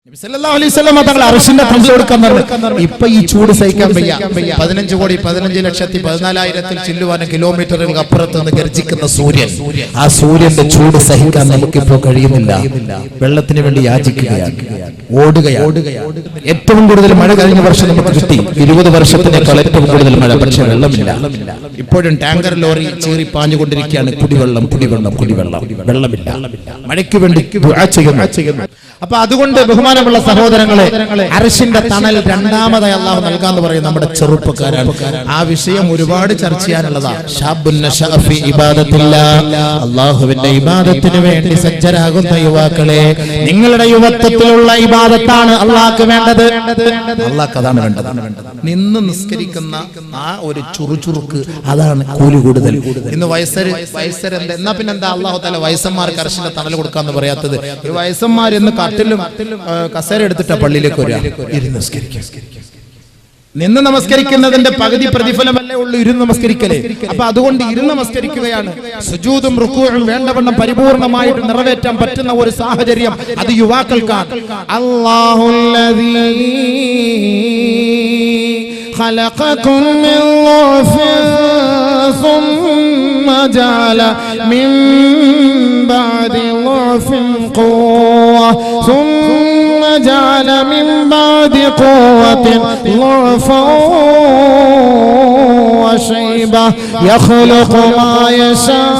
നബി സല്ലല്ലാഹു അലൈഹി വസല്ലം തങ്ങൾ അർശിന്റെ തണൽ കൊടുക്കാൻ പറഞ്ഞു. ഇപ്പൊ ഈ ചൂട് സഹിക്കാൻ വയ്യ. 15,14,14,000 ചില്ലുവാനും കിലോമീറ്ററുകൾക്ക് അപ്പുറത്ത് നിന്ന് ഗർജിക്കുന്ന സൂര്യൻ, ആ സൂര്യന്റെ ചൂട് സഹിക്കാൻ നമുക്കിപ്പോ കഴിയുന്നില്ല. വെള്ളത്തിന് വേണ്ടി യാചിക്കുകയാണ്, ഓടുകയാണ്. ഏറ്റവും കൂടുതൽ മഴ കഴിഞ്ഞ വർഷം നമുക്ക് കിട്ടി, 20 വർഷത്തിനേക്കാൾ ഏറ്റവും കൂടുതൽ മഴ. പക്ഷെ വെള്ളമില്ല. ഇപ്പോഴും ടാങ്കർ ലോറി ചീറി പാഞ്ഞുകൊണ്ടിരിക്കുകയാണ്. കുടിവെള്ളം, കുടിവെള്ളം, കുടിവെള്ളം, വെള്ളമില്ല. മഴയ്ക്ക് വേണ്ടി ദുആ ചെയ്യുന്നു. അപ്പൊ അതുകൊണ്ട് ബഹുമാനമുള്ള സഹോദരങ്ങളെ, അർശിന്റെ തണൽ രണ്ടാമതായി അല്ലാഹു നൽകാന്ന് പറയും നമ്മുടെ ചെറുപ്പക്കാരാണ്. ആ വിഷയം ഒരുപാട് ചർച്ച ചെയ്യാനുള്ളതാണ്. അല്ലാഹുവിന്റെ ഇബാദത്തിന് വേണ്ടി സജ്ജരാകുന്ന യുവാക്കളെ, നിങ്ങളുടെ യുവത്വത്തിലുള്ള ഇബാദത്താണ് അല്ലാഹുക്ക് വേണ്ടത്. അല്ലാഹുക്ക് അതാണ് വേണ്ടത്. നിന്ന് നിസ്കരിക്കുന്ന ആ ഒരു ചുറുചുറുക്ക്, അതാണ് കൂലി കൂടുതൽ. ഇന്ന് വയസ്സരെന്താ എന്നാ പിന്നെന്താ അല്ലാഹു തആല വയസ്സന്മാർക്ക് അർശിന്റെ തണൽ കൊടുക്കാന്ന് പറയാത്തത്? ഈ വയസ്സന്മാർ എന്ന് കട്ടിലും കസേര എടുത്തിട്ട പള്ളിയിലേക്ക് ഇരുന്ന് നിസ്കരിക്കുക. നിന്ന് നമസ്കരിക്കുന്നതിന്റെ പകുതി പ്രതിഫലമല്ലേ ഉള്ളൂ ഇരുന്ന് നമസ്കരിക്കലേ. അപ്പൊ അതുകൊണ്ട് ഇരുന്ന് നമസ്കരിക്കുകയാണ്. സുജൂദും റുകൂഉം വേണ്ടവണ്ണം പരിപൂർണമായിട്ട് നിറവേറ്റാൻ പറ്റുന്ന ഒരു സാഹചര്യം അത് യുവാക്കൾക്കാണ്. അല്ലാഹുല്ലദീ ഖലഖകും മിൻ ളഅഫിൻ ثم جعل من بعد ضعف قوة ثم جعل من بعد قوة ضعفا وشيبة يخلق ما يشاء.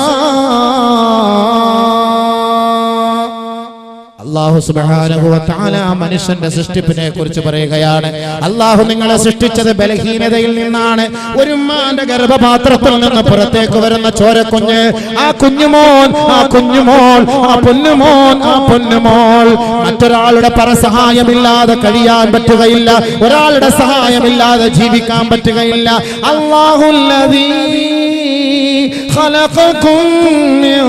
അല്ലാഹു സുബ്ഹാനഹു വ തആല മനുഷ്യന്റെ സൃഷ്ടിപ്പിനെ കുറിച്ച് പറയുകയാണ്. അല്ലാഹു നിങ്ങളെ സൃഷ്ടിച്ചത് ബലഹീനതയിൽ നിന്നാണ്. ഒരു ഉമ്മാന്റെ ഗർഭപാത്രത്തിൽ നിന്ന് പുറത്തേക്ക് വരുന്ന ചോരക്കുഞ്ഞ്, ആ കുഞ്ഞുമോൻ, ആ കുഞ്ഞുമോൾ, ആ പൊന്നുമോൻ, ആ പൊന്നുമോൾ മറ്റൊരാളുടെ പരസഹായമില്ലാതെ കഴിയാൻ പറ്റുകയില്ല. ഒരാളുടെ സഹായമില്ലാതെ ജീവിക്കാൻ പറ്റുകയില്ല. അല്ലാഹുല്ലദീ ഖലഖകും മിൻ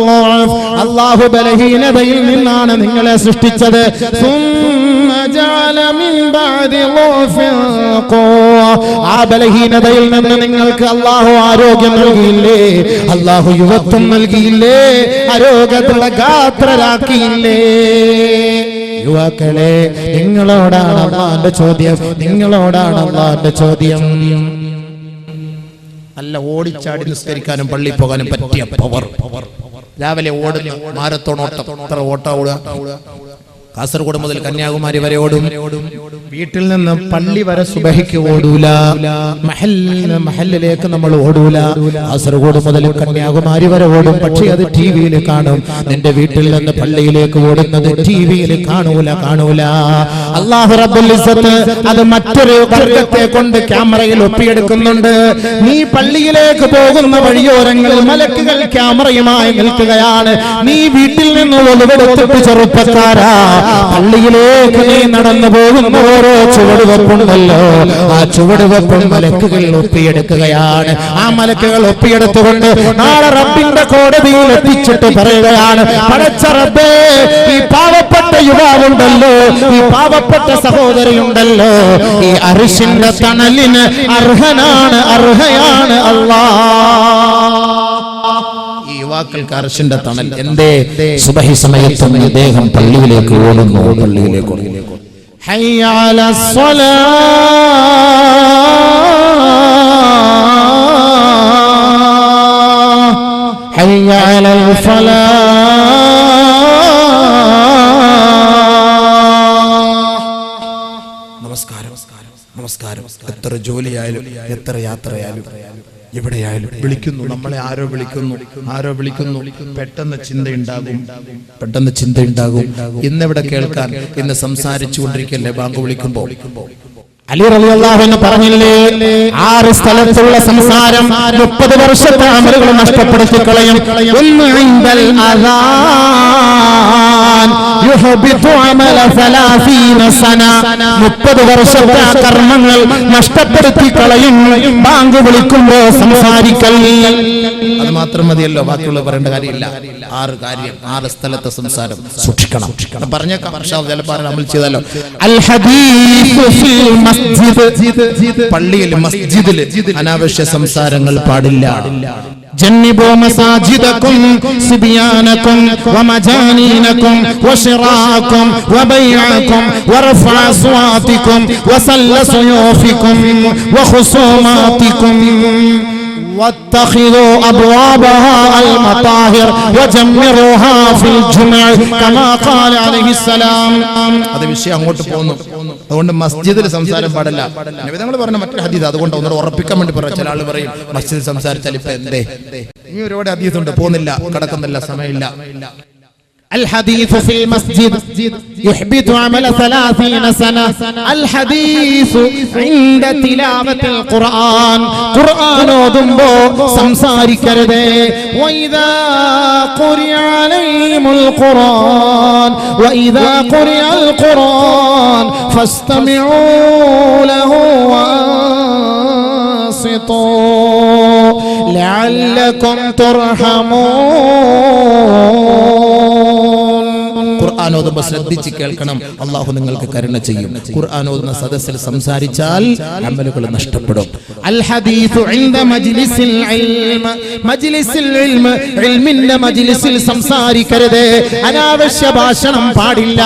ളഅഫ്, അല്ലാഹു ബലഹീനതയിൽ നിന്നാണ് നിങ്ങളെ സൃഷ്ടിച്ചത്. ثم جعل من بعد ضعف قوة, ആ ബലഹീനതയിൽ നിന്ന് നിങ്ങൾക്ക് അല്ലാഹു ആരോഗ്യം നൽകിയില്ലേ? അല്ലാഹു യുവത്വം നൽകിയില്ലേ? ആരോഗ്യത്തിന്റെ ഗാത്രരാക്കിയില്ലേ? യുവാക്കളെ, നിങ്ങളോടാണ് അല്ലാഹുവിന്റെ ചോദ്യം. നിങ്ങളോടാണ് അല്ലാഹുവിന്റെ ചോദ്യം. അല്ല ഓടിച്ചാടി നിസ്കരിക്കാനും പള്ളി പോകാനും പറ്റിയ പവർ. രാവിലെ ഓടുന്ന മാരത്തോൺ ഓട്ടം, എത്ര ഓട്ടം ഓടുക? കാസർഗോഡ് മുതൽ കന്യാകുമാരി വരെ ഓടും. വീട്ടിൽ നിന്ന് പള്ളി വരെ സുബഹിക്ക് ഓടൂല. മഹല്ലിലേക്ക് നമ്മൾ ഓടൂല. കാസർഗോഡ് മുതൽ കന്യാകുമാരി വരെ ഓടും. പക്ഷെ അത് ടിവിയിൽ കാണും. നിന്റെ വീട്ടിൽ നിന്ന് പള്ളിയിലേക്ക് ഓടുന്നത് ടിവിയിൽ കാണൂല. അല്ലാഹു റബ്ബുൽ ഇസ്സത്ത് അത് മറ്റൊരു വർഗത്തെ കൊണ്ട് ക്യാമറയിൽ ഒപ്പിയെടുക്കുന്നുണ്ട്. നീ പള്ളിയിലേക്ക് പോകുന്ന വഴിയോരങ്ങളിൽ മലക്കുകൾ ക്യാമറയുമായി നിൽക്കുകയാണ്. നീ വീട്ടിൽ നിന്ന് ഒളിവെടുത്തിട്ട് ചെറുപ്പക്കാരാ, പള്ളിയിലേക്ക് നീ നടന്നു പോകുന്ന ഓരോ ചുവടുവെപ്പുണ്ടല്ലോ, ആ ചുവടുവെപ്പും മലക്കുകൾ ഒപ്പിയെടുക്കുകയാണ്. ആ മലക്കുകൾ ഒപ്പിയെടുത്തുകൊണ്ട് നാളെ റബ്ബിന്റെ കോടതിയിൽ എത്തിച്ചിട്ട് പറയുകയാണ്, പടച്ച റബ്ബേ, ഈ പാവപ്പെട്ട യുവാവുണ്ടല്ലോ, ഈ പാവപ്പെട്ട സഹോദരിയുണ്ടല്ലോ, ഈ അർശിന്റെ തണലിന് അർഹയാണ് അല്ലാഹ്. യുവാക്കൾക്ക് അർശിന്റെ തണൽ. എന്തേ? സുബഹി സമയത്ത് അദ്ദേഹം പള്ളിയിലേക്ക് ഓടുന്നു. ഹയ്യ അലസ്സലാഹ് ഹയ്യ അലൽ ഫലാഹ്. നമസ്കാരം. എത്ര ജോലിയായാലും എത്ര യാത്രയായാലും എവിടെയായാലും വിളിക്കുന്നു, നമ്മളെ ആരോ വിളിക്കുന്നു. പെട്ടെന്ന് ചിന്തയുണ്ടാകും. ഇന്നിവിടെ കേൾക്കാൻ, ഇന്ന് സംസാരിച്ചു കൊണ്ടിരിക്കല്ലേ ബാങ്ക് വിളിക്കുമ്പോൾ. അലി റളിയല്ലാഹു അൻഹു പറഞ്ഞില്ലേ, 6 സ്ഥലത്തുള്ള സംസാരം 30 വർഷത്തെ അമലുകൾ നഷ്ടപ്പെടുത്തി കളയും. ഒന്ന് ഇൻദൽ അദാൻ യുഹബിതു അമല 30 സന, 30 വർഷത്തെ കർമ്മങ്ങൾ നഷ്ടപ്പെടുത്തി കളയും ബാങ്ക് വിളിക്കുമ്പോൾ സംസാരിക്കൽ. അത് മാത്രം മതിയല്ലോ, ബാക്കിയുള്ള പറയേണ്ട കാര്യമില്ല. 6 കാര്യം, 6 സ്ഥലത്തെ സംസാരം സൂക്ഷിക്കണം. പറഞ്ഞേക്കാം, ചിലപ്പോൾ അമൽ ചെയ്താലോ. അൽ ഹദീസ് ഫിൽ മസ്ജിദ്, പള്ളിയിൽ മസ്ജിദിൽ അനാവശ്യ സംസാരങ്ങൾ പാടില്ല. جنبوا مساجدكم صبيانكم ومجانينكم وشراءكم وبيعكم ورفع أصواتكم وسل سيوفكم وخصوماتكم واتخذوا أبوابها المطاهر وجمروها في الجمع كما قال عليه السلام. അത് വിഷയം അങ്ങോട്ട് പോകുന്നു. അതുകൊണ്ട് മസ്ജിദിൽ സംസാരം പാടില്ല. നബി തങ്ങൾ പറഞ്ഞ മറ്റൊരു ഹദീസ് അതുകൊണ്ട് ഒന്നുകൂടെ ഉറപ്പിക്കാൻ വേണ്ടി പറയാം. ചില ആള് പറയും മസ്ജിദിൽ സംസാരിച്ചാൽ ഇപ്പൊ എന്തേ, ഇനി ഒരുപാട് ഹദീസ് ഉണ്ട്, പോകുന്നില്ല, കടക്കുന്നില്ല, സമയമില്ല. الحديث في المسجد يحبط عمل 30 سنة. الحديث عند تلاوة القرآن. قرآن ഓതുമ്പോ സംസാരിക്കരുത്. وإذا قرئ عليهم القرآن وإذا قرئ القرآن فاستمعوا له وأنصتوا لعلكم ترحمون. ഖുർആൻ ഓതുമ്പോൾ ശ്രദ്ധിച്ച് കേൾക്കണം. അല്ലാഹു നിങ്ങൾക്ക് കരുണ ചെയ്യും. ഖുർആൻ ഓതുന്ന സദസ്സിൽ സംസാരിച്ചാൽ അമലുകൾ നഷ്ടപ്പെടും. അൽ ഹദീസു ഇൻദ മജ്ലിസിൽ ഇൽമ. മജ്ലിസിൽ ഇൽമ, ഇൽമിന്റെ മജ്ലിസിൽ സംസാരിക്കരുത്. അനാവശ്യ ഭാഷണം പാടില്ല.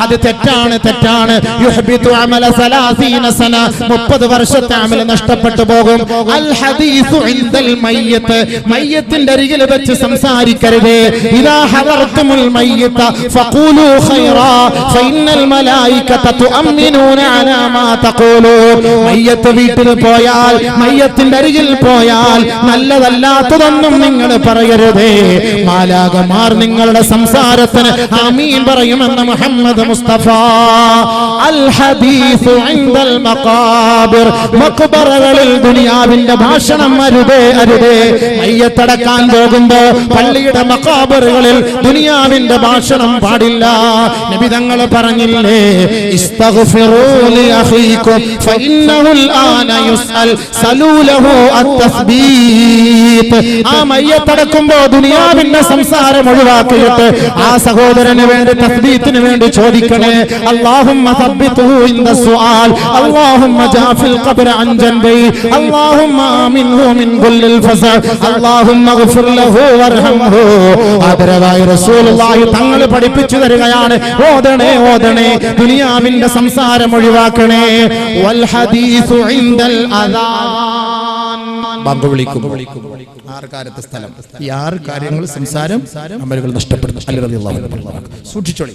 അത് തെറ്റാണ്, തെറ്റാണ്. യുഹ്ബിതു അമല 30 സന. 30 വർഷത്തെ അമൽ നഷ്ടപ്പെട്ടു പോകും. അൽ ഹദീസു ഇൻദൽ മയ്യിത്ത്. മയ്യിത്തിന്റെ അരികിൽ വെച്ച് സംസാരിക്കരുത്. ഇദാ ഹദർതുമുൽ മയ്യിത്ത فقولوا خيرا فإن الملائكة تؤمنون على ما تقولون. മയ്യത്ത് വീട്ടിൽ പോയാൽ, മയ്യത്തിന്റെ അരികിൽ പോയാൽ നല്ലതല്ലാത്തതൊന്നും നിങ്ങൾ പറയരുതേ. മാലാഖമാർ നിങ്ങളുടെ സംസാരത്തിന് ആമീൻ പറയുമെന്ന് മുഹമ്മദ് മുസ്തഫ. അൽ ഹദീസു ഇൻദൽ മഖാബിർ. മഖ്ബറകളിൽ ദുനിയാവിന്റെ ഭാഷണം അരുതേ, അരുതേ. മയ്യത്തടക്കാൻ പോകുമ്പോ പള്ളിയുടെ മഖാബറുകളിൽ ദുനിയാവിന്റെ ഭാഷണം പാടില്ല. നബി തങ്ങൾ പറഞ്ഞില്ലേ, ഇസ്തഗ്ഫിറൂ ലി അഖീകും ഫഇന്നഹു അൽആന യുസ്അൽ സലൂലഹു അത്തസ്ബീത്. ആ മയ്യത്തടക്കുമ്പോ ദുനിയാവിന്റെ സംസാരം ഒഴിവാക്കിയിട്ട് ആ സഹോദരന് വേണ്ടി തസ്ബീത്തിന് വേണ്ടി ചോദിക്കണേ. അല്ലാഹുമ്മ സബ്ബിത്ഹു ഇൻദ സുആൽ. അല്ലാഹുമ്മ ജാഫിൽ ഖബ്ര അൻ ജൻബി. അല്ലാഹുമ്മ ആമിൻഹു മിൻ കുല്ലിൽ ഫസഅ. അല്ലാഹുമ്മഗ്ഫിർ ലഹു വർഹംഹു. ആദരവായ റസൂലുള്ളാഹി തങ്ങൾ പഠിപ്പിച്ചു തരികയാണ്. ഓതണേ, ഓതണേ, ദുനിയാവിന്റെ സംസാരം ഒഴിവാക്കണേ. വൽ ഹദീസു ഇൻദൽ അദാൻ. ബാങ്ക് വിളിക്കും. 6 കാര്യത്തെ സ്ഥലം. ഈ 6 കാര്യങ്ങൾ സംസാരം അമലുകൾ നഷ്ടപ്പെടുന്നു. അലി റളിയല്ലാഹു അൻഹു സൂക്ഷിച്ചോളി,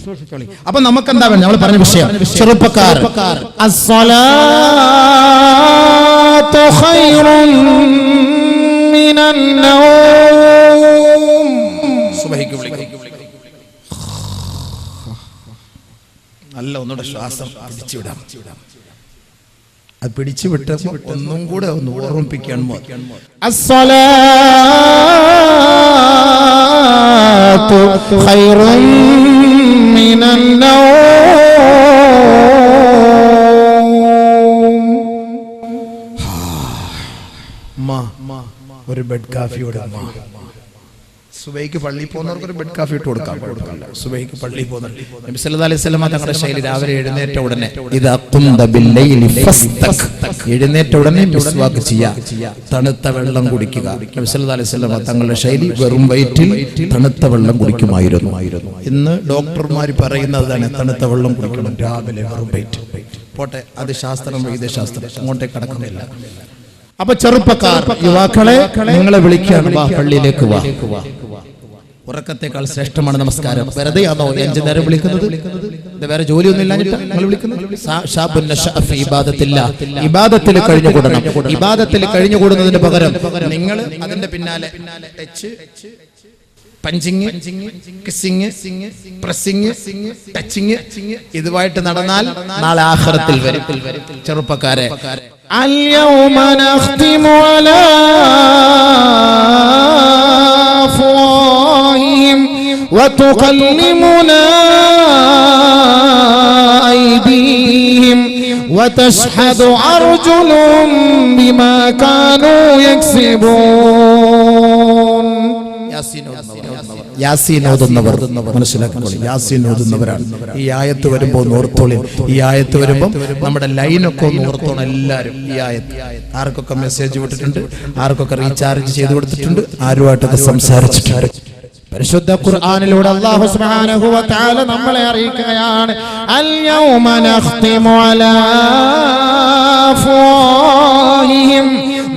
സൂക്ഷിച്ചോളി. അപ്പൊ നമുക്ക് എന്താ വേണ്ടത്? നമ്മൾ പറഞ്ഞ വിഷയം ചെറുപ്പക്കാർ. അസ്സലാത്തു ഖൈറുൻ മിനൻ നൗം. സുബ്ഹിക്ക് വിളിക്കും. നല്ല ഒന്നുകൂടെ ശ്വാസം പിടിച്ചുവിടാം. അത് പിടിച്ചുവിട്ട് ഒന്നും കൂടെ ഒന്ന് ഓർമ്മിപ്പിക്കാൻ. അസ്സലാത്തു ഖൈറുൻ മിനൻ നൗം. ഒരു ബെഡ് കാഫിയോട് സുബൈക്ക് പള്ളിയിൽ പോകുന്നവർക്ക് ഒരു ബെഡ് കാഫി ഇട്ട് കൊടുക്കാം. സുബൈക്ക് പള്ളിയിൽ പോകുന്നവർ നബി സല്ലല്ലാഹു അലൈഹി വസല്ലം തങ്ങളുടെ ശൈലി രാവിലെ എഴുന്നേറ്റ ഉടനെ എഴുന്നേറ്റ ഉടനെ മിസ്വാക്ക് ചെയ്യുക, തണുത്ത വെള്ളം കുടിക്കുക. നബി സല്ലല്ലാഹു അലൈഹി വസല്ലം തങ്ങളുടെ ശൈലി വെറും വയറ്റിൽ തണുത്ത വെള്ളം കുടിക്കുമായിരുന്നു. ഇന്ന് ഡോക്ടർമാർ പറയുന്നത് തന്നെ തണുത്ത വെള്ളം കുടിക്കണം രാവിലെ വെറും വയറ്റിൽ. പോട്ടെ, അത് ശാസ്ത്രം, വൈദ്യശാസ്ത്രം, അങ്ങോട്ടേക്ക് കടക്കുന്നില്ല. അപ്പൊ ചെറുപ്പക്കാർ, യുവാക്കളെ നിങ്ങളെ വിളിക്കുകയാണ്, വാ പള്ളിയിലേക്ക് വാ. ഉറക്കത്തെക്കാൾ ശ്രേഷ്ഠമാണ് നമസ്കാരം. വെറുതെയാണോ 5 നേരം വിളിക്കുന്നത്? വേറെ ജോലിയൊന്നും ഇല്ലാഞ്ഞിട്ട് നിങ്ങൾ വിളിക്കുന്നത്? ഇബാദത്തിൽ കഴിഞ്ഞുകൂടണം. ഇബാദത്തിൽ കഴിഞ്ഞുകൂടുന്നതിന് പകരം നിങ്ങൾ അതിന്റെ പിന്നാലെ touch, punching, kissing, pressing, touching ഇതുമായിട്ട് നടന്നാൽ നാളെ ആഖിറത്തിൽ വരും. ചെറുപ്പക്കാരെ, اليوم نختم على أفواههم وتكلمنا أيديهم وتشهد أرجلهم بما كانوا يكسبون. യാസീൻ ഓതുന്നവർ മനസ്സിലാക്കിക്കോളി, യാസീൻ ഓതുന്നവരാണ്. ഈ ആയത്ത് വരുമ്പോൾ ഓർത്തോളി. ഈ ആയത്ത് വരുമ്പോൾ നമ്മുടെ ലൈനൊക്കെ ഒന്ന് ഓർത്തോണം എല്ലാവരും. ഈ ആയത്ത് ആർക്കൊക്കെ മെസ്സേജ് വിട്ടിട്ടുണ്ട്, ആർക്കൊക്കെ റീചാർജ് ചെയ്ത് കൊടുത്തിട്ടുണ്ട്, ആരുമായിട്ടൊക്കെ സംസാരിച്ചിട്ടുണ്ട്. പരിശുദ്ധ ഖുർആനിലൂടെ അല്ലാഹു സുബ്ഹാനഹു വ തആല നമ്മളെ അറിയിക്കുകയാണ്, അൽ യൗമ നഖ്തിമു അലാ അഫ്വാഹിഹിം.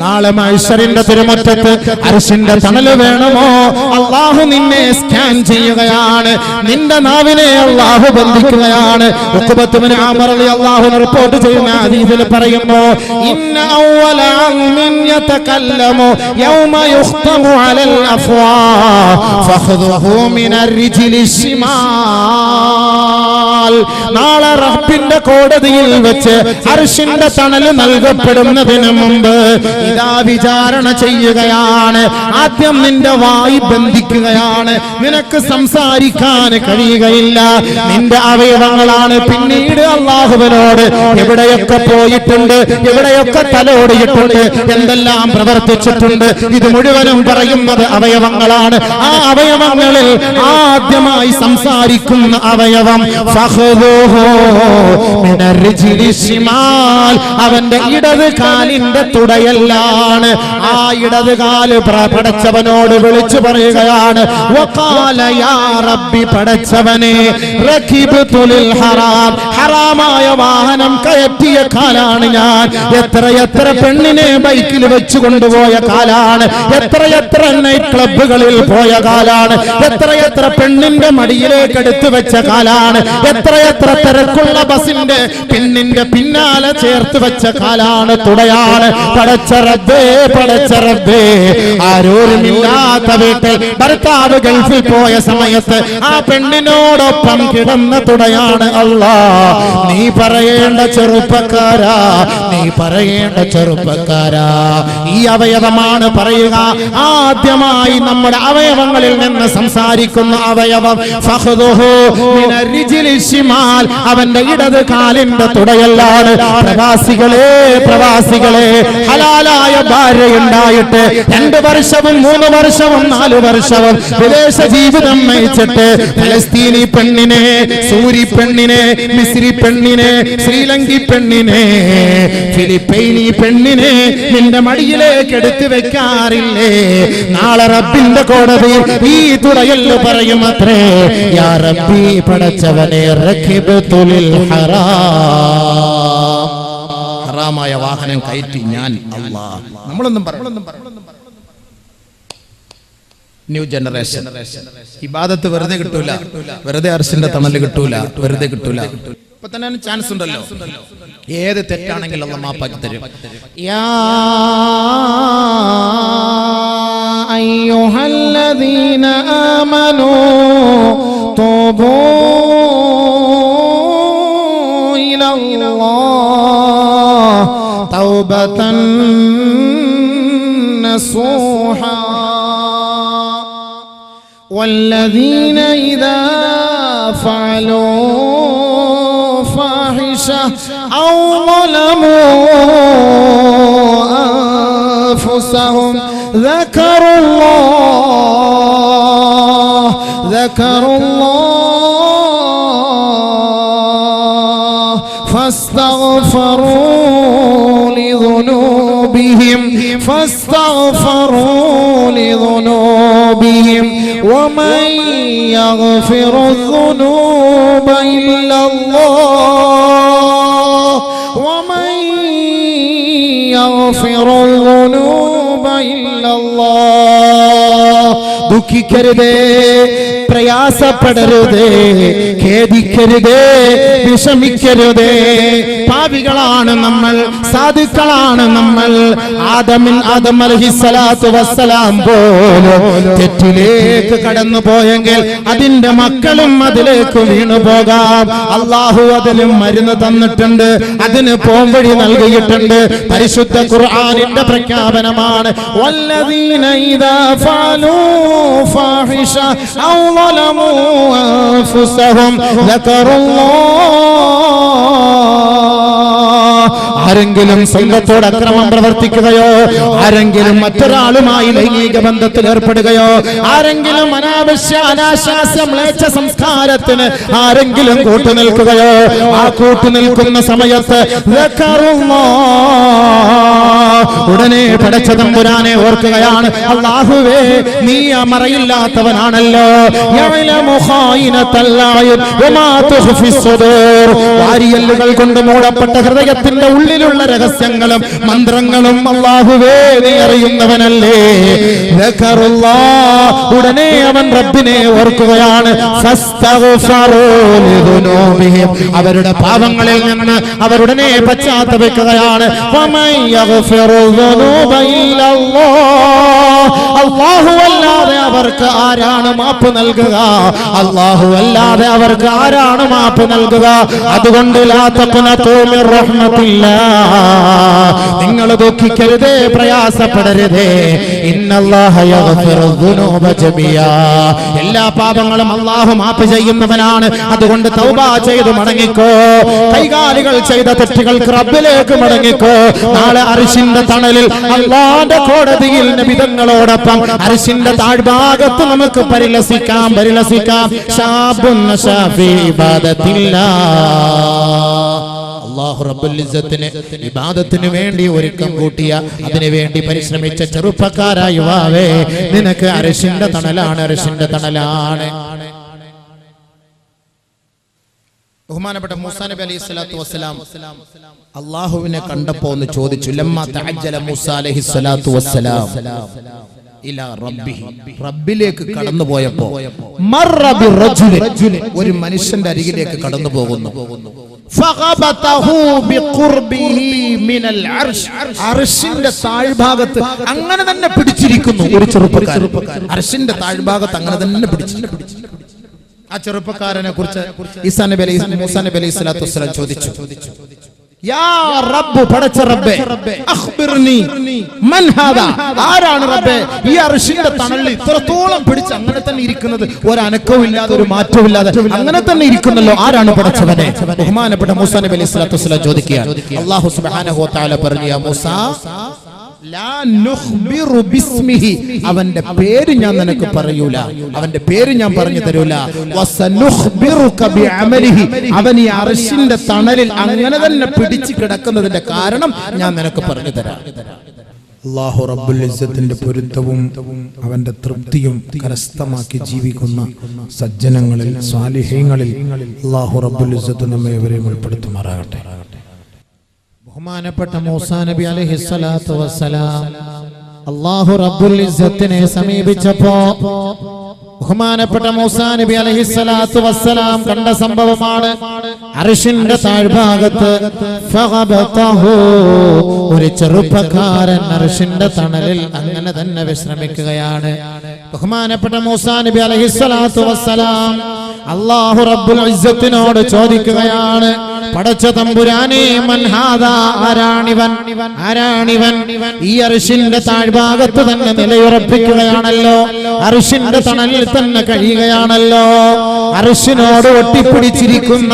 നാളെ മഹ്ശറിന്റെ തിരുമുറ്റത്ത് അർശിന്റെ തണല് വേണമോ? അല്ലാഹു നിന്നെ സ്കാൻ ചെയ്യുകയാണ്, നിന്റെ നാവിനെ അല്ലാഹു ബന്ധിക്കുകയാണ്. ഉഖബത്ത് ഇബ്നു അമർ റളിയല്ലാഹു അൻഹു റിപ്പോർട്ട് ചെയ്യുന്ന ഹദീസിൽ പറയുന്നു, ഇന്ന അവ്വല അൽമിൻ യതകല്ലമു യൗമ യുഖ്തമു അലൽ അഫ്വാഹ് ഫഖദുഹു മിനർ റിജ്ലി ശിമാൽ. നാളെ റബ്ബിന്റെ കോടതിയിൽ വെച്ച് അർശിന്റെ തണല് നൽകപ്പെടുന്നതിന് മുമ്പ് ഇതാ വിചാരണ ചെയ്യുകയാണ്. ആദ്യം നിന്റെ വായ് ബന്ധിക്കുകയാണ്, നിനക്ക് സംസാരിക്കാൻ കഴിയുകയില്ല. നിന്റെ അവയവങ്ങളാണ് പിന്നീട് അല്ലാഹുവിനോട് എവിടെയൊക്കെ പോയിട്ടുണ്ട്, എവിടെയൊക്കെ തലോടിയിട്ടുണ്ട്, എന്തെല്ലാം പ്രവർത്തിച്ചിട്ടുണ്ട്, ഇത് മുഴുവനും പറയുന്നത് അവയവങ്ങളാണ്. ആ അവയവങ്ങളിൽ ആദ്യമായി സംസാരിക്കുന്ന അവയവം ഫഖദുഹു മിനർ റിജ്ലി ശിമാൽ, അവന്റെ ഇടത് കാലിന്റെ തുടയല്ലാണ്. ആ ഇടത് കാല് പടച്ചവനോട് വിളിച്ചു പറയുകയാണ്, വഖാല യാ റബ്ബി, പടച്ചവനെ, റകിബ്തു ലിൽ ഹറാം, ഹറാമായ വാഹനം കയറ്റിയ കാലാണ് ഞാൻ. എത്ര പെണ്ണിനെ ബൈക്കിൽ വെച്ചു കൊണ്ടുപോയ കാലാണ്, എത്ര നൈറ്റ് ക്ലബ്ബുകളിൽ പോയ കാലാണ്, എത്ര പെണ്ണിന്റെ മടിയിലേക്ക് എടുത്തു വെച്ച കാലാണ്, എത്ര തിരക്കുള്ള ബസിന്റെ പിന്നിന്റെ പിന്നാലെ ചേർത്ത് വെച്ച കാലാണ്, തുടയാണ്. പടച്ച റബ്ബേ, ആരോരുമില്ലാത്ത വീട്ടിൽ ഭർത്താവ് ഗൾഫിൽ പോയ സമയത്ത് ആ പെണ്ണിനോടൊപ്പം കിടന്ന തുടയാണ്. അല്ലാ, നീ പറയേണ്ട ചെറുപ്പക്കാരാ, നീ പറയേണ്ട ചെറുപ്പക്കാരാ, ഈ അവയവമാണ് പറയുക. ആദ്യമായി നമ്മുടെ അവയവങ്ങളിൽ നിന്ന് സംസാരിക്കുന്ന അവയവം ഫഖദുഹു മിനർ റിജ്ലി ശിമാൽ, അവന്റെ ഇടത് കാലിന്റെ തുടയല്ലാണ്. പ്രവാസികളെ, ഹലാലായ ഭാര്യയുണ്ടായിട്ട് 2 വർഷവും 3 വർഷവും 4 വർഷവും വിദേശ ജീവിതം നയിച്ചിട്ട് ഫലസ്തീനി പെണ്ണിനെ, സൂരി പെണ്ണിനെ, മിസ്രി പെണ്ണിനെ, ശ്രീലങ്കി പെണ്ണിനെ, ഫിലിപ്പൈനി പെണ്ണിനെ നിന്റെ മടിയിലേക്ക് എടുത്തു വെക്കാറില്ലേ? നാളെ റബ്ബിന്റെ കോടതിയിൽ ഈ തുടയല് പറയും അത്രേ, യാ റബ്ബി, പടച്ചവനെ, റകിബ്തു ലിൽ ഹറാം, ഹറാമായ വാഹനം കയറ്റി ഞാൻ. അല്ലാഹ്, നമ്മളൊന്നും ന്യൂ ജനറേഷൻ ഇബാദത്ത് വെറുതെ കിട്ടൂല, വെറുതെ അർശിന്റെ തണല് കിട്ടൂല, വെറുതെ കിട്ടൂല. ഇപ്പൊ തന്നെ ചാൻസ് ഉണ്ടല്ലോ, ഏത് തെറ്റാണെങ്കിൽ അല്ലാഹ് മാപ്പാക്കി തരും. യാ അയ്യുഹല്ലദീന ആമനൂ തൂബൂ ഇലല്ലാഹ് തൗബതൻ നസൂഹാ والذين إذا فعلوا فاحشة أو ظلموا أنفسهم ذكروا الله فاستغفروا لذنوبهم ومن يغفر الذنوب إلا الله ദുഃഖിക്കരുതേ, പ്രയാസപ്പെടരുതേ, ഖേദിക്കരുതേ, വിഷമിക്കരുതേ. പാപികളാണ് നമ്മൾ, സാധുക്കളാണ് നമ്മൾ. ആദം അലൈഹിസ്സലാത്തു വസ്സലാം പോലും തെറ്റിലേക്ക് കടന്നു പോയെങ്കിൽ അതിന്റെ മക്കളും അതിലേക്ക് വീണു പോകാം. അള്ളാഹു അതിലും മരുന്ന് തന്നിട്ടുണ്ട്, അതിന് പോംവഴി നൽകിയിട്ടുണ്ട്. പരിശുദ്ധ ഖുർആനിന്റെ പ്രഖ്യാപനമാണ്, വല്ലദീന ഇദാ ഫഅലൂ ഫാഹിഷ ഔ ളലമൂ അൻഫുസഹും ദക്കറുല്ലാഹ്. ആരെങ്കിലും സ്വന്തത്തോട് അക്രമം പ്രവർത്തിക്കുകയോ, ആരെങ്കിലും മറ്റൊരാളുമായി ലൈംഗിക ബന്ധത്തിൽ ഏർപ്പെടുകയോ, ആരെങ്കിലും അനാശാസ്യ മ്ലേച്ഛ സംസ്കാരത്തിന് ആരെങ്കിലും കൂട്ടുനിൽക്കുകയോ, ആ കൂട്ടുനിൽക്കുന്ന സമയത്ത് ഉടനെ പടച്ച തമ്പുരാനെ ഓർക്കുകയാണ്. അല്ലാഹുവേ, നീ മറയില്ലാത്തവനാണല്ലോ. വാരിയല്ലുകൾ കൊണ്ട് മൂടപ്പെട്ട ഹൃദയത്തിന്റെ ഉള്ളിലുള്ള രഹസ്യങ്ങളും മന്ത്രങ്ങളും അല്ലാഹുവേ നീ അറിയുന്നവനല്ലേ. ഉടനെ അവൻ റബ്ബിനെ ഓർക്കുകയാണ്. അവരുടെ പാപങ്ങളിൽ നിന്ന് അവരുടനെ പശ്ചാത്തപിക്കുകയാണ്. അല്ലാഹു അല്ലാതെ അവർക്ക് ആരാണ് മാപ്പ് നൽകുക? അല്ലാഹു അല്ലാതെ അവർക്ക് ആരാണ് മാപ്പ് നൽകുക? അതുകൊണ്ട് ലാ തഖ്നതു മിർ റഹ്മത്തില്ലാഹ്, നിങ്ങൾ ദുഃഖിക്കരുതേ, പ്രയാസപ്പെടരുതേ. ഇന്നല്ലാഹ യഗ്ഫിറു ദുനൂബ ജമിയാ, എല്ലാ പാപങ്ങളും അല്ലാഹു മാപ്പ് ചെയ്യുന്നവനാണ്. അതുകൊണ്ട് തൗബ ചെയ്തു മടങ്ങിക്കോ. കൈകാലുകൾ ചെയ്ത തെറ്റുകൾക്ക് റബ്ബിലേക്ക് മടങ്ങിക്കോ. നാളെ അർശിന്റെ തണലിൽ അല്ലാഹുവിന്റെ കോടതിയിൽ നബിതങ്ങളോടൊപ്പം അർശിന്റെ താഴ്ഭാഗത്ത് നമുക്ക് പരിലസിക്കാം. ശാബുൻ നശാഫി ഇബാദത്തില്ലാഹ്. അല്ലാഹു റബ്ബുൽ ഇസ്സത്തിന് ഇബാദത്തിന് വേണ്ടി ഒരുക്കം കൂട്ടിയ, അതിനു വേണ്ടി പരിശ്രമിച്ച ചെറുപ്പക്കാരായ യുവാവേ, നിനക്ക് അർശിന്റെ തണലാണ്, അർശിന്റെ തണലാണ്. ബഹുമാനപ്പെട്ട മൂസാ നബി അലൈഹി സ്വലാത്തു വസ്സലാം അല്ലാഹുവിനെ കണ്ടപ്പോ ഒന്ന് ചോദിച്ചു. ലമ്മാ തഅജ്ജല മൂസാ അലൈഹി സ്വലാത്തു വസ്സലാം ഇലാ റബ്ബിഹി, റബ്ബിലേക്ക് കടന്നു പോയപ്പോ മർറ ബിറജുലി, ഒരു മനുഷ്യന്റെ അരികിലേക്ക് കടന്നു പോകുന്നു. ഫഖബതഹു ബിഖുർബിഹി മിനൽ അർശ്, അർശിന്റെ താഴ്ഭാഗത്ത് അങ്ങനെ തന്നെ പിടിച്ചിരിക്കുന്നു ഒരു ചെറുപ്പക്കാരൻ. അർശിന്റെ താഴ്ഭാഗത്ത് അങ്ങനെ തന്നെ പിടിച്ചിരിക്കുന്നു. ആ ചെറുപ്പക്കാരനെ കുറിച്ച് മൂസാ നബി അലൈഹി സ്വലാത്തു വസ്സലാം ചോദിച്ചു. യാ റബ്ബ്, പടച്ച റബ്ബേ, അഖ്ബിർനി മൻ ഹാദാ, ആരാണ് റബ്ബേ ഈ അർശിന്റെ തണലിൽ ഇത്രത്തോളം പിടിച്ച് അങ്ങനെ തന്നെ ഇരിക്കുന്നത്, ഒരു അനക്കവും ഇല്ലാതെ ഒരു മാറ്റവും ഇല്ലാതെ അങ്ങനെ തന്നെ ഇരിക്കുന്നല്ലോ, ആരാണ് പടച്ചവനെ? ബഹുമാനപ്പെട്ട മൂസാ നബി അലൈഹി സ്വലാത്തു വസ്സലാം ചോദിക്കുകയാണ്. അല്ലാഹു സുബ്ഹാനഹു വ തആല പറഞ്ഞു, യാ മൂസാ ലാ നുഖ്ബിറു ബിസ്മിഹി, അവന്റെ പേര് ഞാൻ നിനക്ക് പറയൂല, അവന്റെ പേര് ഞാൻ പറഞ്ഞു തരൂല. വസനുഖ്ബിറുക ബിഅമലിഹി, അവൻ ഈ അർശിന്റെ തണലിൽ അങ്ങനെ തന്നെ പിടിച്ചു കിടക്കുന്നതിന്റെ കാരണം ഞാൻ നിനക്ക് പറഞ്ഞു തരാം. അല്ലാഹു റബ്ബുൽ ഇസ്സത്തിന്റെ പൊരുത്തവും അവന്റെ തൃപ്തിയും കരസ്ഥമാക്കി ജീവിക്കുന്ന സജ്ജനങ്ങളിൽ, സ്വാലിഹീങ്ങളിൽ അല്ലാഹു റബ്ബുൽ ഇസ്സത്ത് നമ്മെ ഇവരെയും ഉൾപ്പെടുത്തുമാറാകട്ടെ. ബഹുമാനപ്പെട്ട മൂസാ നബി അലൈഹി സ്വലാത്തു വസ്സലാം അല്ലാഹു റബ്ബുൽ ഇസ്സത്തിനെ സമീപിച്ചപ്പോ ബഹുമാനപ്പെട്ട മൂസാ നബി അലൈഹി സ്വലാത്തു വസ്സലാം കണ്ട സംഭവമാണ്. അർശിന്റെ താഴ്ഭാഗത്ത് ഫഖബതഹു, ഒരു ചെറുപ്പക്കാരൻ അർശിന്റെ തണലിൽ അങ്ങനെ തന്നെ വിശ്രമിക്കുകയാണ്. ബഹുമാനപ്പെട്ട മൂസാ നബി അലൈഹി സ്വലാത്തു വസ്സലാം അല്ലാഹു റബ്ബുൽ ഇസ്സത്തിനോട് ചോദിക്കുകയാണ്, പടച്ച തമ്പുരാനെ, മൻ ഹാദാ, ആരാണിവൻ? ഈ അർശിന്റെ താഴ്ഭാഗത്ത് തന്നെ നിലയുറപ്പിക്കുകയാണല്ലോ, അർശിന്റെ തണലിൽ തന്നെ കഴിയുകയാണല്ലോ, അർശിനോട് ഒട്ടിപ്പിടിച്ചിരിക്കുന്ന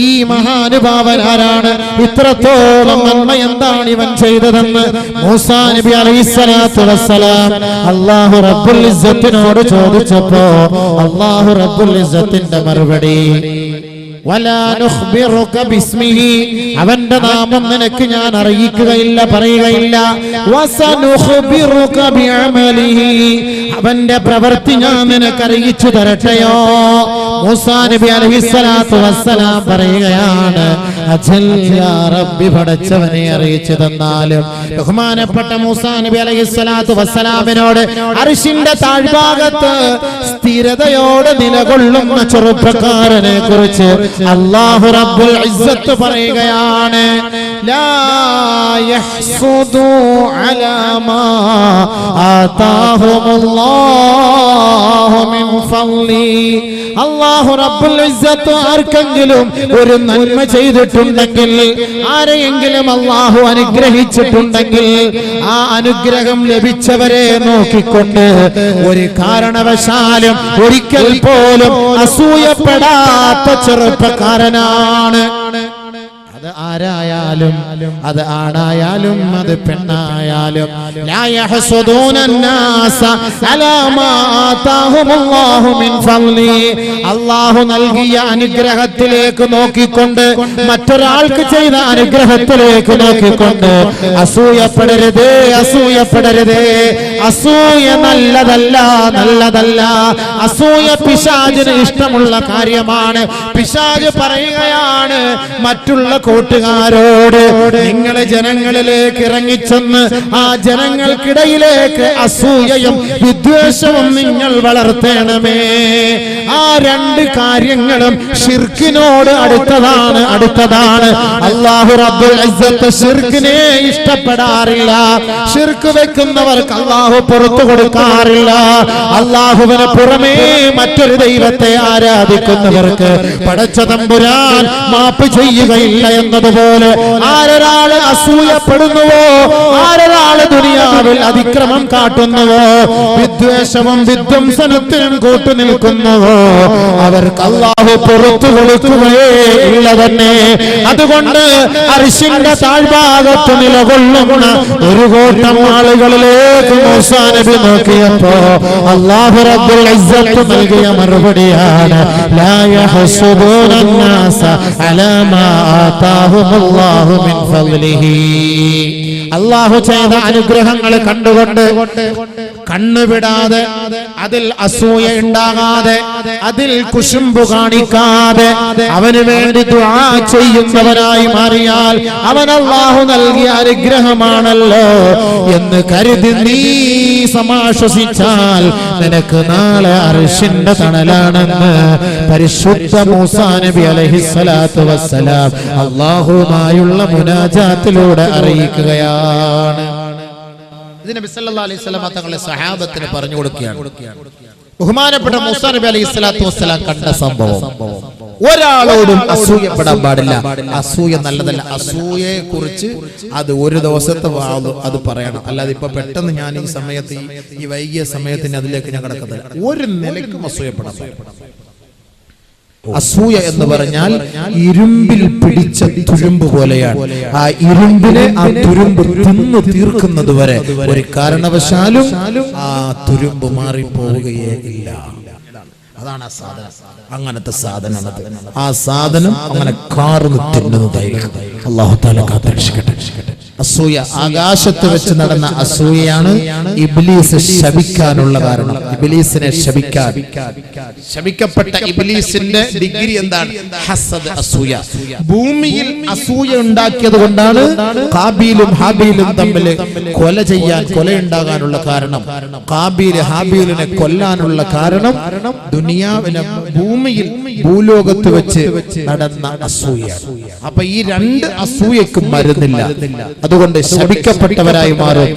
ഈ മഹാനുഭാവൻ ആരാണ്? ഇത്രത്തോളം നന്മ എന്താണ് ഇവൻ ചെയ്തതെന്ന് മൂസാ നബി അലൈഹി സ്വലാത്തു വസ്സലാം അല്ലാഹു റബ്ബുൽ ഇസ്സത്തിനോട് ചോദിച്ചപ്പോ അല്ലാഹു റബ്ബുൽ ഇസ്സത്തിന്റെ മറുപടി, വലാ നുഖ്ബിറുക ബിസ്മിഹി, അവന്റെ നാമം നിനക്ക് ഞാൻ അറിയിക്കുകയില്ല, പറയുകയില്ല. വസനുഖ്ബിറുക ബിഅമലിഹി, അവന്റെ പ്രവൃത്തി ഞാൻ നിനക്ക് അറിയിച്ചു തരട്ടെയോ? മൂസാ നബി അലൈഹി സ്വലാത്തു വസ്സലാം പറയുകയാണ്, അജൽ യാ റബ്ബി, പടച്ചവനെ അറിയിച്ചു തന്നാലും. ബഹുമാനപ്പെട്ട മൂസാ നബി അലൈഹി സ്വലാത്തു വസ്സലാമിനോട് അർശിന്റെ താഴ്ഭാഗത്ത് സ്ഥിരതയോടെ നിലകൊള്ളുന്ന ചെറുപ്പക്കാരനെ കുറിച്ച് അല്ലാഹു റബ്ബുൽ ഇസ്സത്ത് പറയുകയാണ്, ലാ യഹ്സുദു അലാ മാ ആതാഹുമുല്ലാഹു മിൻ ഫളി. അല്ലാഹു റബ്ബുൽ ഇസ്സത്ത് ആർക്കെങ്കിലും ഒരു നന്മ ചെയ്തിട്ടുണ്ടെങ്കിൽ, ആരെയെങ്കിലും അല്ലാഹു അനുഗ്രഹിച്ചിട്ടുണ്ടെങ്കിൽ, ആ അനുഗ്രഹം ലഭിച്ചവരെ നോക്കിക്കൊണ്ട് ഒരു കാരണവശാലും ഒരിക്കൽ പോലും അസൂയപ്പെടാത്ത ചെറുപ്പക്കാരനാണ്. അത് ആരായാലും, അത് ആണായാലും അത് പെണ്ണായാലും, ലാ യഹ്സുദൂനന്നാസ അലാ മാ ആതാഹുമുല്ലാഹു മിൻ ഫളി, അല്ലാഹു നൽകിയ അനുഗ്രഹത്തിലേക്ക് നോക്കിക്കൊണ്ട്, മറ്റൊരാൾക്ക് ചെയ്ത അനുഗ്രഹത്തിലേക്ക് നോക്കിക്കൊണ്ട് അസൂയപ്പെടരുതേ, അസൂയപ്പെടരുതേ. അസൂയ നല്ലതല്ല, നല്ലതല്ല. അസൂയ പിശാചിന് ഇഷ്ടമുള്ള കാര്യമാണ്. പിശാച് പറയുകയാണ് മറ്റുള്ള കൂട്ടുകാരോട്, നിങ്ങളെ ജനങ്ങളിലേക്ക് ഇറങ്ങിച്ചെന്ന് ആ ജനങ്ങൾക്കിടയിലേക്ക് അസൂയയും വിദ്വേഷവും നിങ്ങൾ വളർത്തണമേ. ആ രണ്ട് കാര്യങ്ങളും ശിർക്കിനോട് അടുത്തതാണ്, അടുത്തതാണ്. അല്ലാഹു റബ്ബുൽ ഇസ്സത്ത് ശിർക്കിനെ ഇഷ്ടപ്പെടാറില്ല. ശിർക്ക് വെക്കുന്നവർക്ക് അല്ലാഹു പുറത്തു കൊടുക്കാറില്ല. അല്ലാഹുവിന് പുറമേ മറ്റൊരു ദൈവത്തെ ആരാധിക്കുന്നവർക്ക് പടച്ച തമ്പുരാൻ മാപ്പ് ചെയ്യുകയില്ല എന്നതുപോലെ ആരൊരാള് അസൂയപ്പെടുന്നുവോ, ആരൊരാള് ദുനിയാവിൽ അതിക്രമം കാട്ടുന്നുവോ, വിദ്വേഷവും വിധ്വംസനത്തിനും കൂട്ടുനിൽക്കുന്നുവോ, അവർക്ക് അല്ലാഹു പുറത്തു കൊടുക്കുകയേ ഇല്ല തന്നെ. അതുകൊണ്ട് അർശിന്റെ താഴ്ഭാഗത്ത് നിലകൊള്ളുന്ന ഒരു കൂട്ടം ആളുകളിലേക്ക് മൂസാ നബി നോക്കിയപ്പോ അല്ലാഹു റബ്ബുൽ ഇസ്സത്ത് നൽകിയ മറുപടിയാണ്, ലാ യഹ്സുദൂനന്നാസ അലാ മാ ആതാഹുമുല്ലാഹു മിൻ ഫളിഹി. അല്ലാഹു ചെയ്ത അനുഗ്രഹങ്ങൾ കണ്ടുകൊണ്ട് കണ്ണുവിടാതെ, അതിൽ അസൂയ ഉണ്ടാകാതെ, അതിൽ കുശുമ്പ് കാണിക്കാതെ അവന് വേണ്ടി ദുആ ചെയ്യുന്നവനായി മാറിയാൽ അവൻ അല്ലാഹു നൽകിയ അനുഗ്രഹമാണല്ലോ എന്ന് കരുതി നീ സമാശ്വസിച്ചാൽ നിനക്ക് നാളെ അർശിന്റെ തണലാണെന്ന് പരിശുദ്ധ മൂസാ നബി അലൈഹിസ്സലാത്തു വസ്സലാം അല്ലാഹുവുമായുള്ള മുനാജാത്തിലൂടെ അറിയിക്കുകയാണ്. ഇത് നബി സല്ലല്ലാഹു അലൈഹി വസല്ലം തങ്ങളെ സഹാബത്തിന് പറഞ്ഞു കൊടുക്കുകയാണ്. ബഹുമാനപ്പെട്ട മൂസാ നബി അലൈഹിസ്സലാത്തു വസ്സലാം കണ്ട സംഭവം. ഒരാളോടും അസൂയപ്പെടാൻ പാടില്ല. അസൂയ നല്ലതല്ല. അസൂയയെ കുറിച്ച് അത് ഒരു ദിവസത്തെ അത് പറയണം. അല്ലാതെ ഇപ്പൊ പെട്ടെന്ന് ഞാൻ ഈ സമയത്ത് ഈ വൈകിയ സമയത്തിന് അതിലേക്ക് ഞാൻ കിടക്കുന്നില്ല. ഒരു നിലയ്ക്കും അസൂയപ്പെടാൻ പാടില്ല. അസൂയ എന്ന് പറഞ്ഞാൽ ഇരുമ്പിൽ പിടിച്ച തുരുമ്പ് പോലെയാണ്. ആ ഇരുമ്പിനെ ആ തുരുമ്പ് തിന്നു തീർക്കുന്നത് വരെ ഒരു കാരണവശാലും ആ തുരുമ്പ് മാറിപ്പോവുകയേ ഇല്ല. അതാണ് ആ സാധനം. അങ്ങനത്തെ സാധനം. ആ സാധനം അങ്ങനെ കാർന്ന് തിന്നുന്നതായിരിക്കും. അല്ലാഹു തആല കാത്തുരക്ഷിക്കട്ടെ. അസൂയ ആകാശത്ത് വെച്ച് നടന്ന അസൂയയാണ് ഇബ്ലീസ് ശപിക്കാനുള്ള കാരണം. ഇബ്ലീസിനെ ശപിക്കപ്പെട്ട ഇബ്ലീസിന്റെ ഡിഗ്രി എന്താണ്? ഹസദ്, അസൂയ. ഭൂമിയിൽ അസൂയ ഉണ്ടാക്കിയത് കൊണ്ടാണ് ഖാബീലും ഹാബീലും തമ്മിൽ കൊലയുണ്ടാകാനുള്ള കാരണം. ഖാബീൽ ഹാബീലിനെ കൊല്ലാനുള്ള കാരണം ദുനിയാവിനെ ഭൂമിയിൽ ഭൂലോകത്ത് വെച്ച് നടന്ന അസൂയ. അപ്പൊ ഈ രണ്ട് അസൂയക്കും മരുന്നില്ല. അതുകൊണ്ട് ശപിക്കപ്പെട്ടവരായി മാറും.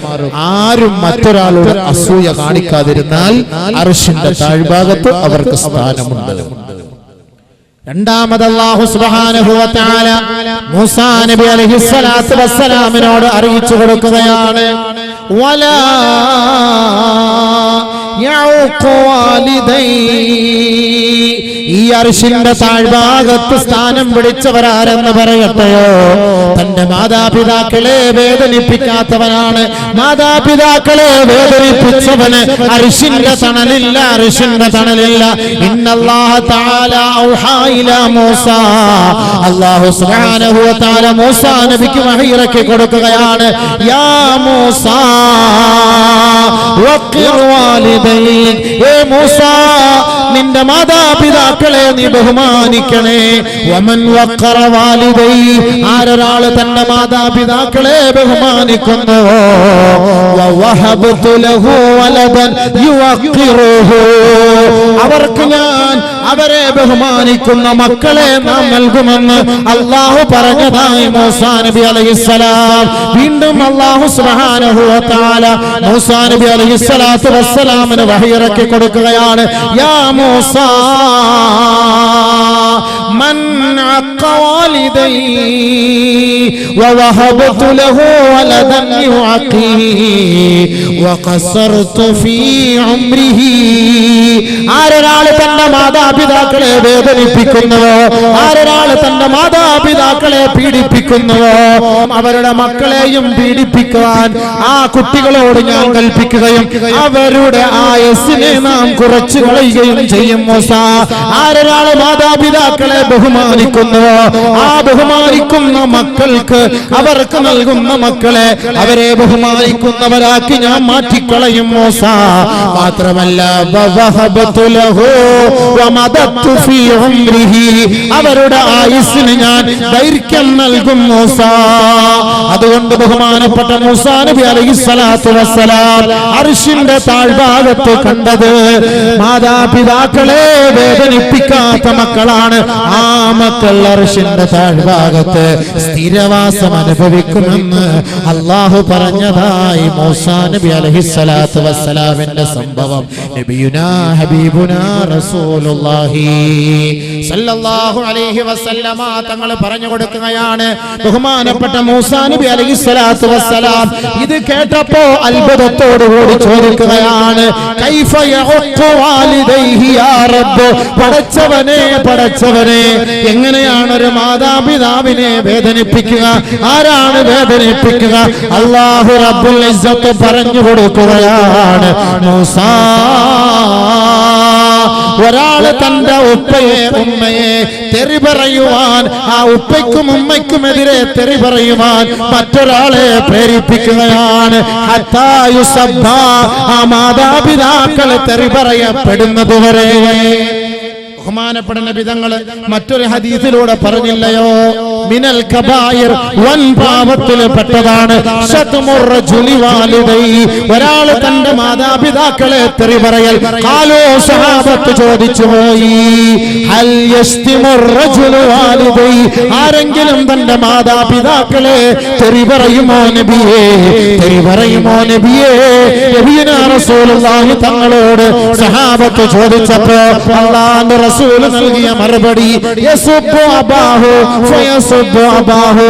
ആരും മറ്റൊരാളോട് അസൂയ കാണിക്കാതിരുന്നാൽ അർശിന്റെ താഴ്ഭാഗത്ത് അവർക്ക് സ്ഥാനമുണ്ട്. രണ്ടാമത് അല്ലാഹു സുബ്ഹാനഹു വ തആല മൂസാ നബി അലൈഹിസ്സലാത്തു വസ്സലാമിനോട് അറിയിച്ചു കൊടുക്കുകയാണ്, വലാ യഉഖു വാലിദൈ. ഈ അർശിന്റെ താഴ്ഭാഗത്ത് സ്ഥാനം പിടിച്ചവരാരെന്ന് പറയട്ടെയോ? തന്റെ മാതാപിതാക്കളെ വേദനിപ്പിക്കാത്തവനാണ്. മാതാപിതാക്കളെ വേദനിപ്പിച്ചവന് അർശിന്റെ തണലില്ല, അർശിന്റെ തണലില്ല. ഇന്നല്ലാഹ തആല ഔഹാ ഇലാ മൂസാ. അല്ലാഹു സുബ്ഹാനഹു വ തആല മൂസാ നബിക്ക് വഹി ഇറക്കി കൊടുക്കുകയാണ്, യാ മൂസാ വഖിർ വാലിദൈക്. ഏ മൂസാ, നിന്റെ മാതാപിതാക്കളെ നീ ബഹുമാനിക്കണേ. വമൻ വഖറ വാലിദൈ. ആരൊരാള് തന്റെ മാതാപിതാക്കളെ ബഹുമാനിക്കുന്നുവോ, വവഹബ്തു ലഹു വലദൻ യുവഖിറുഹു. അവർക്ക് ഞാൻ അവരെ ബഹുമാനിക്കുന്ന മക്കളെ നാം നൽകുമെന്ന് അല്ലാഹു പറഞ്ഞതായി മൂസാ നബി അലൈഹിസ്സലാം. വീണ്ടും അല്ലാഹു സുബ്ഹാനഹു വ തആല മൂസാ നബി അലൈഹിസ്സലാത്തു വസ്സലാമിന് വഹി ഇറക്കി കൊടുക്കുകയാണ്, യാ മൂസാ മൻ അഖ വാലിദൈ വവഹബതു ലഹു വലദൻ യുഅഖി വഖസർതു ഫീ ഉംരിഹി. ആരൊരാൾ തന്റെ മാതാപിതാക്കളെ വേദനിപ്പിക്കുന്നുവോ, ആരൊരാൾ തന്റെ മാതാപിതാക്കളെ പീഡിപ്പിക്കുന്നുവോ, അവരുടെ മക്കളെയും പീഡിപ്പിക്കാൻ ആ കുട്ടികളോട് ഞാൻ കൽപ്പിക്കുകയും അവരുടെ ആയുസ്സിനെ നാം കുറച്ചു കളയുകയും ചെയ്യും. മൂസ, ആരൊരാൾ മാതാപിതാക്കളെ ബഹുമാനിക്കുന്നുവോ ആ ബഹുമാനിക്കുന്ന മക്കൾക്ക്, അവർക്ക് നൽകുന്ന മക്കളെ അവരെ ബഹുമാനിക്കുന്നവരാക്കി ഞാൻ മാറ്റിക്കളയും മൂസ. മാത്രമല്ല അവരുടെ ആയുസ്സിന് ഞാൻ ദൈർഘ്യം നൽകും മൂസ. അതുകൊണ്ട് ബഹുമാനപ്പെട്ട മൂസാ നബി അലൈഹിസ്സലാത്തു വസ്സലാം അർശിന്റെ താഴ്ഭാഗത്ത് കണ്ടത് മാതാപിതാക്കളെ വേദനിപ്പിക്കാത്ത മക്കളാണ്. ആ മക്കൾ അർശിന്റെ താഴ്ഭാഗത്ത് സ്ഥിരവാസം അനുഭവിക്കുമെന്ന് അല്ലാഹു പറഞ്ഞതായി മൂസാ നബി അലൈഹിസ്സലാത്തു വസ്സലാമിന്റെ സംഭവം നബിയുനാ ഹബീബുനാ റസൂലുള്ളാഹി സല്ലല്ലാഹു അലൈഹി വസല്ലമ തങ്ങൾ പറഞ്ഞു കൊടുക്കുകയാണ്. ബഹുമാനപ്പെട്ട മൂസാ നബി അലൈഹിസ്സലാത്തു വസ്സലാം ഇത് കേട്ടപ്പോ അത്ഭുതത്തോടുകൂടി ചോദിക്കുകയാണ്, കൈഫ യഉഖു വാലിദൈഹി യാ റബ്ബ്. പടച്ചവനെ, പടച്ചവനെ, എങ്ങനെയാണ് ഒരു മാതാപിതാവിനെ വേദനിപ്പിക്കുക? ആരാണ് വേദനിപ്പിക്കുക? അല്ലാഹു റബ്ബുൽ ഇസ്സത്ത് പറഞ്ഞു കൊടുക്കുകയാണ്, മൂസാ, ഒരാള് തന്റെ ഉപ്പയെ ഉമ്മയെ തെറി പറയുവാൻ, ആ ഉപ്പയ്ക്കും ഉമ്മയ്ക്കുമെതിരെ തെറി പറയുവാൻ മറ്റൊരാളെ പ്രേരിപ്പിക്കുകയാണ്. ഹത്താ യുസബ്ബ, ആ മാതാപിതാക്കളെ തെറി പറയപ്പെടുന്നതുവരെ. ബഹുമാനപ്പെട്ട നബി തങ്ങൾ മറ്റൊരു ഹദീസിലൂടെ പറഞ്ഞില്ലയോ, മിനൽ കബായിർ, വൻ പാപത്തിൽ പെട്ടതാണ് ശത്മുർ റജുലി വാലിദൈ, ഒരാൾ തന്റെ മാതാപിതാക്കളെ തെറി പറയൽ. ഖാലൂ, സഹാബത്ത് ചോദിച്ചു പോയി, ഹൽ യസ്തിമുർ റജുലു വാലിദൈ, ആരെങ്കിലും തന്റെ മാതാപിതാക്കളെ തെറി പറയുമോ നബിയേ, തെറി പറയുമോ നബിയേ? നബിയുനാ റസൂലുള്ളാഹി തങ്ങളോട് സഹാബത്ത് ചോദിച്ചപ്പോൾ അല്ലാഹുവിന്റെ റസൂൽ നൽകിയ മറുപടി, യസുബ്ബു അബാഹു ഫയസുബ്ബു അബാഹു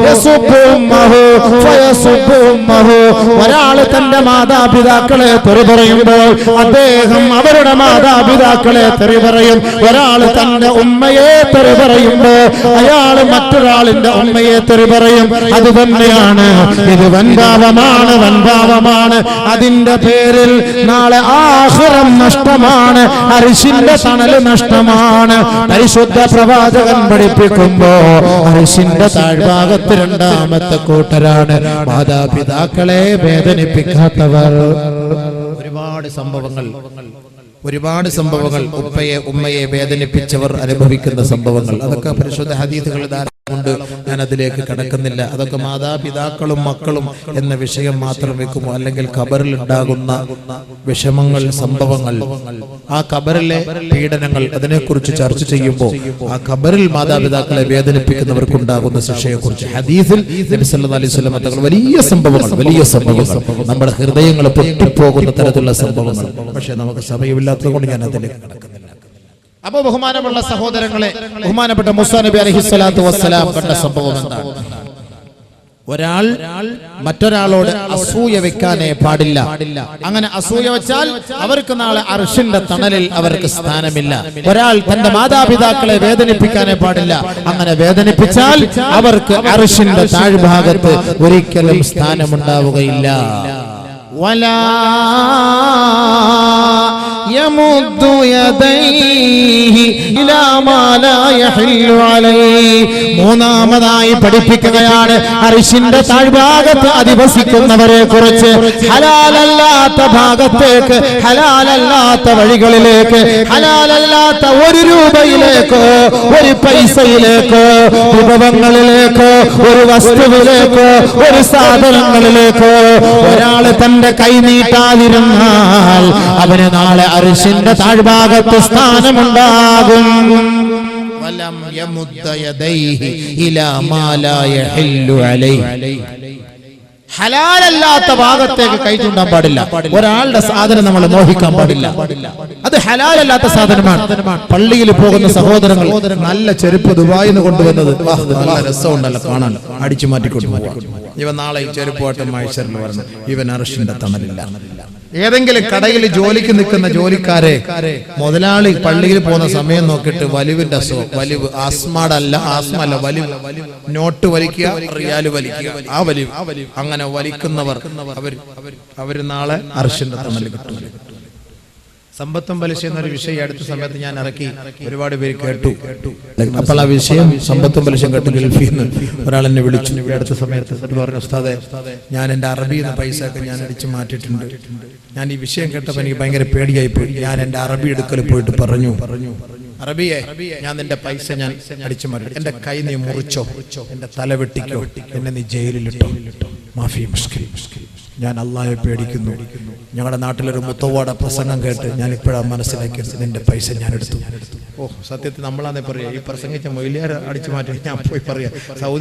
യസുബ്ബു ഉമ്മഹു ഫയസുബ്ബു ഉമ്മഹു. ഒരാൾ തന്റെ മാതാപിതാക്കളെ തെറി പറയുമ്പോൾ അദ്ദേഹം അവരുടെ മാതാപിതാക്കളെ തെറി പറയും. ഒരാൾ തന്റെ ഉമ്മയെ തെറി പറയുമ്പോൾ അയാൾ മറ്റൊരാളിന്റെ ഉമ്മയെ തെറി പറയും. അത് തന്നെയാണ്, ഇത് വൻപാപമാണ്, വൻപാപമാണ്. അതിന്റെ പേരിൽ നാളെ ആഖിറം നഷ്ടമാണ്, അർശിന്റെ തണല് നഷ്ടമാണ്. പരിശുദ്ധ പ്രവാചകൻ പഠിപ്പിക്കുമ്പോ അർശിന്റെ താഴ്ഭാഗത്ത് രണ്ടാമത്തെ കൂട്ടരാണ് മാതാപിതാക്കളെ വേദനിപ്പിക്കാത്തവർ. ഒരുപാട് സംഭവങ്ങൾ ഉപ്പയെ ഉമ്മയെ വേദനിപ്പിച്ചവർ അനുഭവിക്കുന്ന സംഭവങ്ങൾ, അതൊക്കെ പരിശുദ്ധ ഹദീസുകൾ കൊണ്ട് ഞാൻ അതിലേക്ക് കടക്കുന്നില്ല. അതൊക്കെ മാതാപിതാക്കളും മക്കളും എന്ന വിഷയം മാത്രം വെക്കുമോ, അല്ലെങ്കിൽ ഖബറിൽ ഉണ്ടാകുന്ന വിഷമങ്ങൾ, സംഭവങ്ങൾ, ആ ഖബറിലെ പീഡനങ്ങൾ, അതിനെക്കുറിച്ച് ചർച്ച ചെയ്യുമ്പോൾ ആ ഖബറിൽ മാതാപിതാക്കളെ വേദനിപ്പിക്കുന്നവർക്കുണ്ടാകുന്ന ശിക്ഷയെക്കുറിച്ച് ഹദീസിൽ നബി സല്ലല്ലാഹു അലൈഹി വസല്ലം തങ്ങൾ വലിയ സംഭവങ്ങൾ നമ്മുടെ ഹൃദയങ്ങൾ പൊട്ടിപ്പോകുന്ന തരത്തിലുള്ള സംഭവങ്ങൾ. പക്ഷെ നമുക്ക് സമയമില്ലാത്തത് കൊണ്ട് ഞാൻ അതിലേക്ക് കടക്കുന്നില്ല. അപ്പൊ ബഹുമാനമുള്ള സഹോദരങ്ങളെ, ബഹുമാനപ്പെട്ട മൂസാ നബി അലൈഹിസ്സലാത്തു വസ്സലാം കണ്ട സംഭവം എന്താണ്? ഒരാൾ മറ്റൊരാളോട് അസൂയ വെക്കാനേ പാടില്ല. അങ്ങനെ അസൂയ വെച്ചാൽ അവർക്ക് നാളെ അർശിന്റെ തണലിൽ അവർക്ക് സ്ഥാനമില്ല. ഒരാൾ തന്റെ മാതാപിതാക്കളെ വേദനിപ്പിക്കാനേ പാടില്ല. അങ്ങനെ വേദനിപ്പിച്ചാൽ അവർക്ക് അർശിന്റെ താഴ്ഭാഗത്ത് ഒരിക്കലും സ്ഥാനമുണ്ടാവുകയില്ല. വലാ യമുദ്ദു യദൈഹി ഇലാ മാ ലാ യഹില്ലു അലൈഹി. മൂന്നാമതായി പഠിപ്പിക്കുകയാണ് അർശിന്റെ താഴ്ഭാഗത്ത് അധിവസിക്കുന്നവരെ കുറിച്ച്. ഹലാലല്ലാത്ത ഭാഗത്തേക്ക്, ഹലാലല്ലാത്ത വഴികളിലേക്ക്, ഹലാലല്ലാത്ത ഒരു രൂപയിലേക്കോ ഒരു പൈസയിലേക്കോ വിഭവങ്ങളിലേക്കോ ഒരു വസ്തുവിലേക്കോ ഒരു സാധനങ്ങളിലേക്കോ ഒരാൾ തന്റെ കൈ നീട്ടാതിരുന്നാൽ അവന് നാളെ അർശിന്റെ താഴ്ഭാഗത്ത് സ്ഥാനമുണ്ടാകും. വലം യമുദ്ദ യദൈഹി ഇലാ മാ ലാ യഹില്ലു അലൈഹി. ഹലാലല്ലാത്ത ഭാഗത്തേക്ക് കൈ ചൂണ്ടാൻ പാടില്ല. ഒരാളുടെ സാധനം നമ്മൾ മോഹിക്കാൻ പാടില്ല. അത് ഹലാലല്ലാത്ത സാധനമാണ്. പള്ളിയിൽ പോകുന്ന സഹോദരങ്ങൾ നല്ല ചെരുപ്പ് ദുബായിൽ നിന്ന് കൊണ്ടുവന്നത് നല്ല രസമുണ്ടല്ലോ കാണാൻ, അടിച്ചു മാറ്റിക്കൊണ്ട് പോവാം. ഇവൻ നാളെ ഈ ചെരുപ്പോട്ടം മൈസറിൽ പറഞ്ഞു ഇവൻ അർഷിന്റെ തണലില്ല. ഏതെങ്കിലും കടയിൽ ജോലിക്ക് നിൽക്കുന്ന ജോലിക്കാരെ മുതലാളി പള്ളിയിൽ പോകുന്ന സമയം നോക്കിയിട്ട് വലിവിന്റെ വലിവ് ആസ്മല്ല വലിവ്, നോട്ട് വലിക്കുക, റിയാല് വലിക്കുക, ആ വലിവ് അങ്ങനെ വലിക്കുന്നവർ അവര് നാളെ അർഷിന്റെ തണൽ കിട്ടും. സമ്പത്തും പലിശ എന്നൊരു വിഷയം അടുത്ത സമയത്ത് ഞാൻ ഇറക്കി, ഒരുപാട് പേര് കേട്ടു. അപ്പോൾ ആ വിഷയം സമ്പത്തും പലിശയും കേട്ട് ഗൾഫിൽ നിന്ന് ഒരാൾ എന്നെ വിളിച്ചു അടുത്ത സമയത്ത്. പറഞ്ഞു, ഉസ്താദേ, ഞാൻ എൻ്റെ അറബിയിൽ നിന്ന് പൈസ ഒക്കെ ഞാൻ അടിച്ചു മാറ്റിയിട്ടുണ്ട്. ഞാൻ ഈ വിഷയം കേട്ടപ്പോൾ എനിക്ക് ഭയങ്കര പേടിയായി പോയി. ഞാൻ എൻ്റെ അറബി എടുക്കൽ പോയിട്ട് പറഞ്ഞു, അറബിയെ, ഞാൻ നിന്റെ പൈസ ഞാൻ അടിച്ചു മാറ്റി, എന്റെ കൈ നീ മുറിച്ചോ, എന്റെ തല വെട്ടിക്കോ, എന്നെ നീ ജയിലിലിട്ടോ, മാഫി മുഷ്കിൽ. ഞാൻ അള്ളാഹയെ പേടിക്കുന്നു. ഞങ്ങളുടെ നാട്ടിലൊരു മുത്തവാട പ്രസംഗം കേട്ട് ഞാൻ ഇപ്പോഴാണ് മനസ്സിലാക്കിയത്, നിന്റെ പൈസ ഞാൻ എടുത്തു. ഓ, സത്യത്തിൽ നമ്മളാന്നേ പറയാ, ഈ പ്രസംഗിച്ച മൊയിലിയാർ അടിച്ചു മാറ്റി ഞാൻ പോയി പറയാ, സൗദി